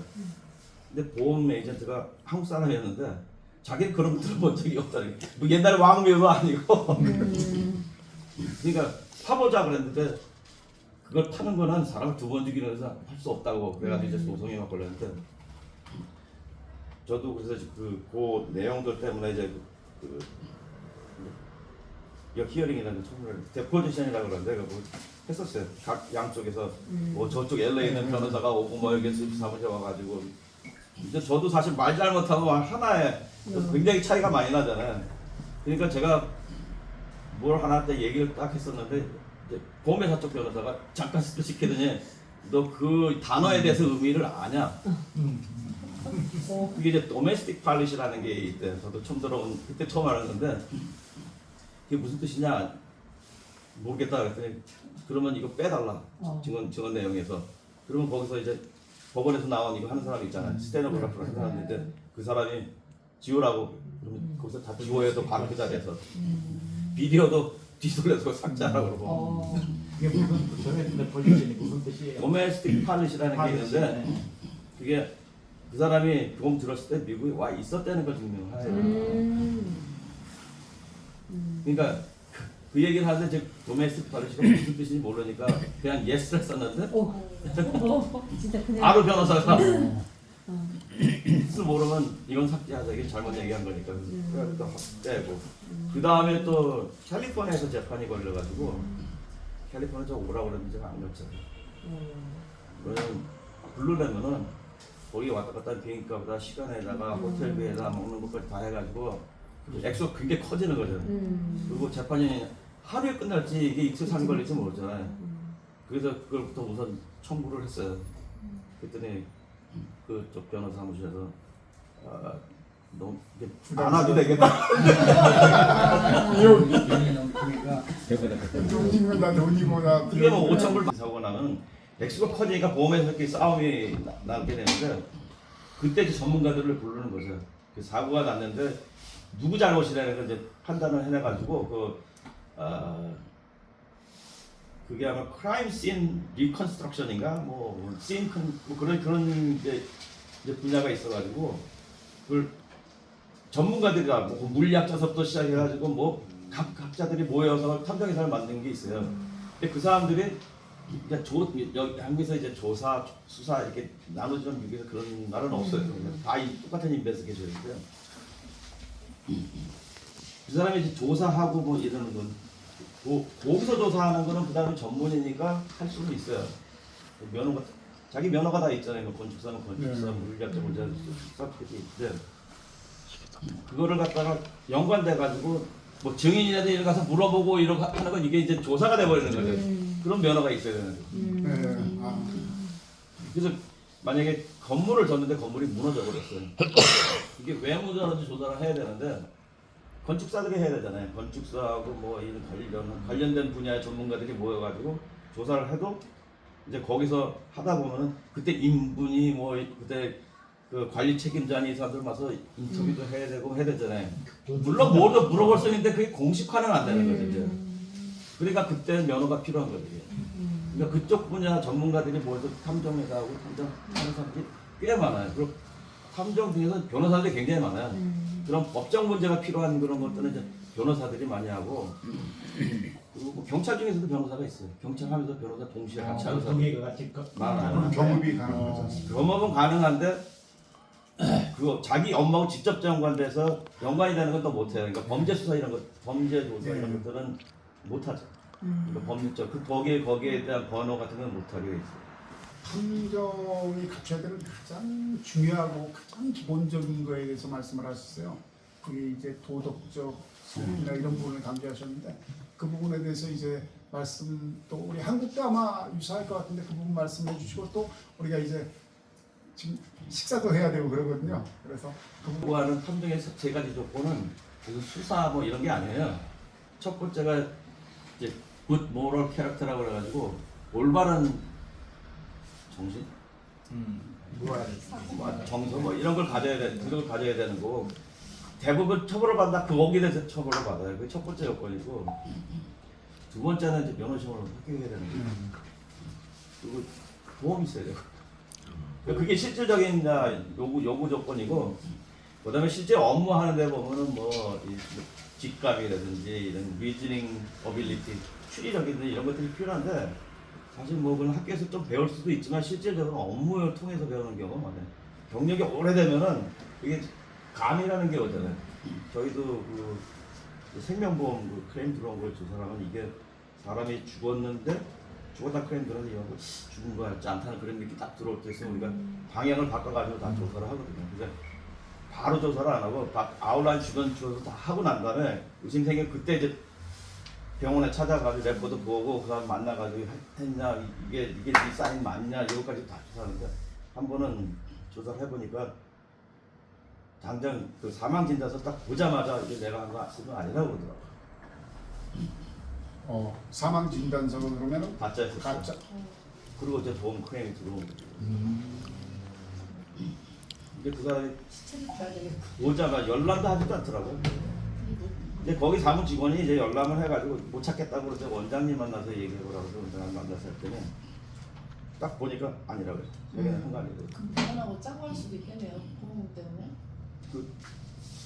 근데 보험 에이전트가 한국 사람이었는데 자기는 그런 거 들어본 적이 없다는 게 뭐 옛날에 왕묘도 아니고 그러니까 파보자 그랬는데 그걸 파는 거는 사람을 두 번 죽이는 데서 할 수 없다고 그래가지고 이제 소송이 막 걸렸는데 저도 그래서 그 내용들 때문에 이제 히어링이라는 청문회를 데포지션이라고 그러는데 그거 했었어요. 각 양쪽에서 뭐 저쪽 LA에 있는 변호사가 오고 뭐 여기 사무실 와가지고 이제 저도 사실 말 잘못하면 하나에 굉장히 차이가 많이 나잖아요. 그러니까 제가 뭘 하나 때 얘기를 딱 했었는데 이제 보험회사 쪽 변호사가 잠깐 스피치키더니 너 그 단어에 대해서 의미를 아냐? 그게 이제 도메스틱 팔리시라는 게 있대. 저도 처음 들어온 그때 처음 알았는데 그게 무슨 뜻이냐 모르겠다 그랬더니 그러면 이거 빼달라 증언 내용에서. 그러면 거기서 이제 법원에서 나온 이거 하는 사람이 있잖아요. 스테노그래퍼 하는 사람인데 그 사람이 지우라고 그러면 거기서 다 지워야도 바로 그 자리에서 비디오도 뒤돌려서 삭제하라고 그러고. 이게 무슨 도메스틱 폴리시니 무슨 뜻이에요? 도메스틱 팔리시라는 게 있는데 그게 그 사람이 보험 들었을 때 미국에 와 있었다는 걸 증명해요. 그러니까 그 얘기를 하는데 제 도메스틱 팔리시가 무슨 뜻인지 모르니까 그냥 예스를 썼는데 진짜 그냥 바로 변호사가 뜻을 모르면 이건 삭제하자 이게 잘못 얘기한 거니까 그래서 또 떼고 그 다음에 또 캘리포니아에서 재판이 걸려가지고 캘리포니아에서 오라고 그랬는데 제가 안 갔잖아요. 왜냐면 부르려면은 거기 왔다 갔다 비행기값보다 시간에다가 호텔비에다 먹는 것까지 다 해가지고 액수가 굉장히 커지는 거죠. 그리고 재판이 하루에 끝날지 이게 이틀 3일 걸릴지 모르잖아요. 그래서 그걸부터 우선 청구를 했어요. 그랬더니 그쪽 변호사 사무실에서 너무 이게 안 와도 되겠다. 돈이 넘치니까 돈이면 나 돈이보다 이게 뭐 5천 불 사고 나면 액수가 커지니까 보험에서 이렇게 싸움이 나게 되는데 그때 이제 전문가들을 부르는 거죠. 그 사고가 났는데 누구 잘못이라는 걸 이제 판단을 해내가지고 그게 아마 크라임 씬 리컨스트럭션인가 뭐 그런 이제 분야가 있어가지고 그걸 전문가들이라 뭐 물리학자서부터 시작해가지고 뭐 각자들이 모여서 탐정회사를 만든 게 있어요. 근데 그 사람들이 그러니까 한국에서 이제 조사, 수사 이렇게 나누지만 미국에서 그런 말은 없어요. 다 똑같은 인베스티게이션인데요. 그 사람이 이제 조사하고 뭐 이러는 건 거기서 조사하는 거는 그 다음에 전문이니까 할 수는 있어요. 면허가 자기 면허가 다 있잖아요. 건축사는 건축사, 물리학자, 문제 서티피케이트 있는데 그거를 갖다가 연관돼 가지고 뭐 증인이라도 이런 가서 물어보고 이런 거 하는 건 이게 이제 조사가 돼 버리는 거죠. 그런 면허가 있어야 되는 거죠. 그래서 만약에 건물을 졌는데 건물이 무너져 버렸어요. 이게 왜 무너졌는지 조사를 해야 되는데 건축사들이 해야 되잖아요. 건축사하고 뭐 이런 관련된 분야의 전문가들이 모여가지고 조사를 해도 이제 거기서 하다 보면은 그때 인분이 뭐 그때 그 관리 책임자니 이 사람들 와서 인터뷰도 해야 되고 해야 되잖아요. 물론 뭐도 물어볼 수 있는데 그게 공식화는 안 되는 거죠. 이제. 그러니까 그때는 면허가 필요한 거죠. 그러니까 그쪽 분야 전문가들이 모여서 탐정회사하고 탐정하는 사람들이 꽤 많아요. 그리고 탐정 중에서 변호사들이 굉장히 많아요. 그런 법적 문제가 필요한 그런 것들은 이제 변호사들이 많이 하고 그리고 뭐 경찰 중에서도 변호사가 있어요. 경찰 하면서 변호사 동시에 같이 하는 사람이 많아요. 경험이 가능한 거죠. 경험은 가능한데 그 자기 업무하고 직접 연관돼서 연관이 되는 건 또 못해요. 그러니까 범죄 수사 이런 것, 범죄 조사 이런 것들은 못하죠. 그러니까 법률적 거기에 대한 번호 같은 건 못하게 돼 있어요. 탐정이 갖춰야 되는 가장 중요하고 가장 기본적인 거에 대해서 말씀을 하셨어요. 그게 이제 도덕적 소문이나 이런 부분을 강조하셨는데 그 부분에 대해서 이제 말씀 또 우리 한국도 아마 유사할 것 같은데 그 부분 말씀해 주시고 또 우리가 이제 지금 식사도 해야 되고 그러거든요. 그래서 그 부분 요구하는 탐정의 세 가지 조건은 그래서 수사 뭐 이런 게 아니에요. 첫 번째가 이제 good moral character라고 그래가지고 올바른 정신, 뭐 정서 뭐 이런 걸 가져야 돼, 그걸 가져야 되는 거고 대부분 처벌을 받다 거기에 대해서 처벌을 받아요. 그게 첫 번째 요건이고 두 번째는 이제 면허시험을 합격해야 되는 거예요. 그리고 보험이 있어야 되고. 그게 실질적인 요구 조건이고, 그다음에 실제 업무하는 데 보면은 뭐 직감이라든지 이런 리즈닝 어빌리티, 추리력이든지 이런 것들이 필요한데 사실 뭐 그건 학교에서 좀 배울 수도 있지만 실질적으로 업무를 통해서 배우는 경우가 많아요. 경력이 오래되면은 이게 감이라는 게 오잖아요. 저희도 그 생명보험 그 클레임 들어온 걸 조사하면 이게 사람이 죽었다 클레임 들어서 이거 죽은 거 같지 않다는 그런 느낌이 딱 들어올 때 있으면 우리가 방향을 바꿔가지고 다 조사를 하거든요. 그래서 바로 조사를 안 하고 아웃라인 주변 조사 다 하고 난 다음에 의심생겨 그때 이제 병원에 찾아가지고 레포도 보고 그 다음에 만나가지고 했냐 이게 네 사인 맞냐 이거까지 다 조사하는데 한 번은 조사를 해보니까 당장 그 사망 진단서 딱 보자마자 이게 내가 한 거 아니라고 그러더라고. 사망 진단서가 그러면은 가짜 했었어요. 가짜. 그리고 이제 보험 클레임이 들어온 거죠. 근데 그 사람이 오자가 열람도 하지도 않더라고요. 근데 거기 사무 직원이 이제 열람을 해가지고 못 찾겠다고 그러서 원장님 만나서 얘기해보라고 해서 원장님 만나서 했더니 딱 보니까 아니라고 했어요. 자기는 한 거 아니고. 그럼 병원하고 짜고 할 수도 있겠네요. 보험 때문에.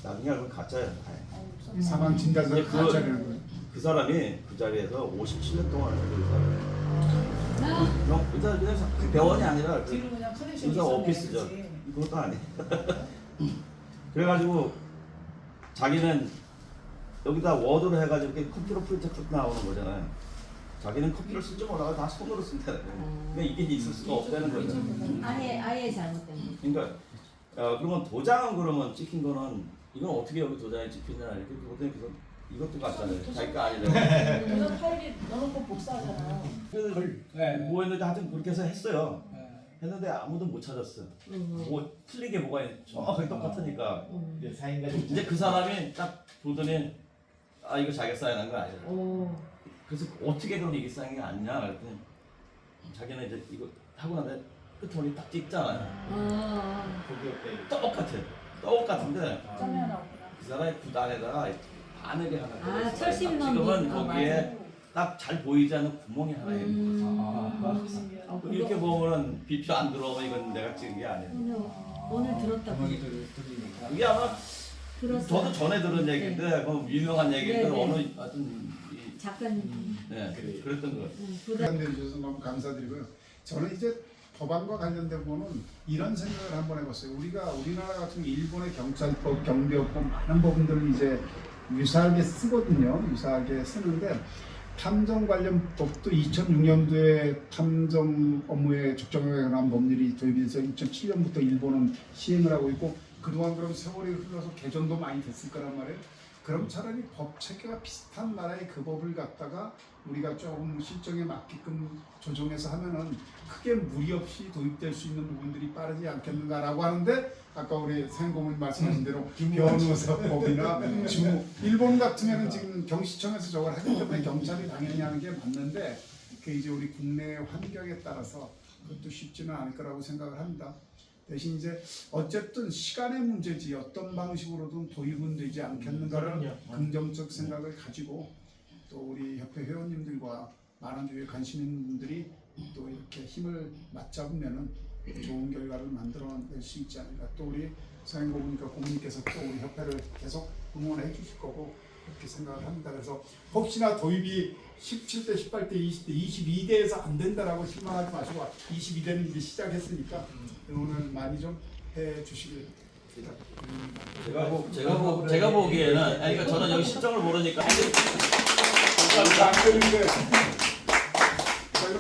나중에 알고 가짜예요. 사망 진단서 이제 가짜라는 거예요. 그 사람이 그 자리에서 57년 동안 그 사람. 그냥 그 병원이 아니라 그 뒤로 그냥 커넥션 의사 오피스죠. 그것도 아니에요. 그래가지고 자기는 여기다 워드로 해가지고 이렇게 컴퓨터 프린터 쭉 나오는 거잖아요. 자기는 컴퓨터를 쓸 줄 몰라서 다 손으로 쓴다는 거예요. 그러니까 이게 있을 수가 없다는 거죠. 아예 잘못된 거. 그러니까 그러면 도장은 그러면 찍힌 거는 이건 어떻게 여기 도장이 찍혔냐 이렇게 보더니 그래서 이것도 같잖아요. 자기가 아니라고. 그래서 파일이 넣어놓고 복사하잖아요. 그래서 네. 뭐 했는데 하여튼 그렇게 해서 했어요. 네. 했는데 아무도 못 찾았어. 음. 뭐 틀린 게 뭐가 정확하게 똑같으니까. 이제 사인가족 이제 그 사람이 딱 보더니 아 이거 자기가 사인한 거 아니야. 오. 그래서 어떻게 그럼 이게 사인이 아니냐 그랬더니 자기는 이제 이거 하고 나면 끝머리 딱 찍잖아요. 아. 똑같은데 점이 하나 없구나. 그 사람이 구단에다가 바늘이 하나 아, 들어있어요. 철심 딱 넣은 찍으면 거. 거기에 딱 잘 보이지 않는 구멍이 하나 있는 거죠. 아, 이렇게 보면은 비표 안 들어오면 이건 내가 찍은 게 아니에요. 오늘 들었다. 음악이 들으니까. 이게 아마 들었어요. 저도 전에 들은 얘기인데 그 유명한 얘기인데 네, 네. 어느 하여튼 작가님. 네 그랬던 거. 부담. 부담 주셔서 너무 감사드리고요. 저는 이제 법안과 관련된 부분은 이런 생각을 한번 해봤어요. 우리가 우리나라 같은 일본의 경찰법, 경비법 많은 법들을 이제 유사하게 쓰거든요. 유사하게 쓰는데 탐정 관련 법도 2006년도에 탐정 업무에 적정에 관한 법률이 도입이 돼서 2007년부터 일본은 시행을 하고 있고 그동안 그럼 세월이 흘러서 개정도 많이 됐을 거란 말이에요. 그럼 차라리 법 체계가 비슷한 나라의 그 법을 갖다가 우리가 조금 실정에 맞게끔 조정해서 하면은 크게 무리 없이 도입될 수 있는 부분들이 빠르지 않겠는가라고 하는데 아까 우리 생고문 말씀하신 대로 변호사법이나 주무 일본 같으면은 지금 경시청에서 저걸 하기 때문에 경찰이 당연히 하는 게 맞는데 그 이제 우리 국내 환경에 따라서 그것도 쉽지는 않을 거라고 생각을 합니다. 대신 이제 어쨌든 시간의 문제지 어떤 방식으로든 도입은 되지 않겠는가라는 긍정적 생각을 가지고 또 우리 협회 회원님들과 많은 주에 관심 있는 분들이 또 이렇게 힘을 맞잡으면은 좋은 결과를 만들어낼 수 있지 않을까. 또 우리 사행고문과 고문님께서 또 우리 협회를 계속 응원해 주실 거고 그렇게 생각을 합니다. 그래서 혹시나 도입이 17대, 18대, 20대, 22대에서 안 된다라고 실망하지 마시고 22대는 이제 시작했으니까 오늘 많이 좀 해 주시길 부탁드립니다. 제가 보기에는 아니, 그러니까 저는 여기 실정을 모르니까 안 되는데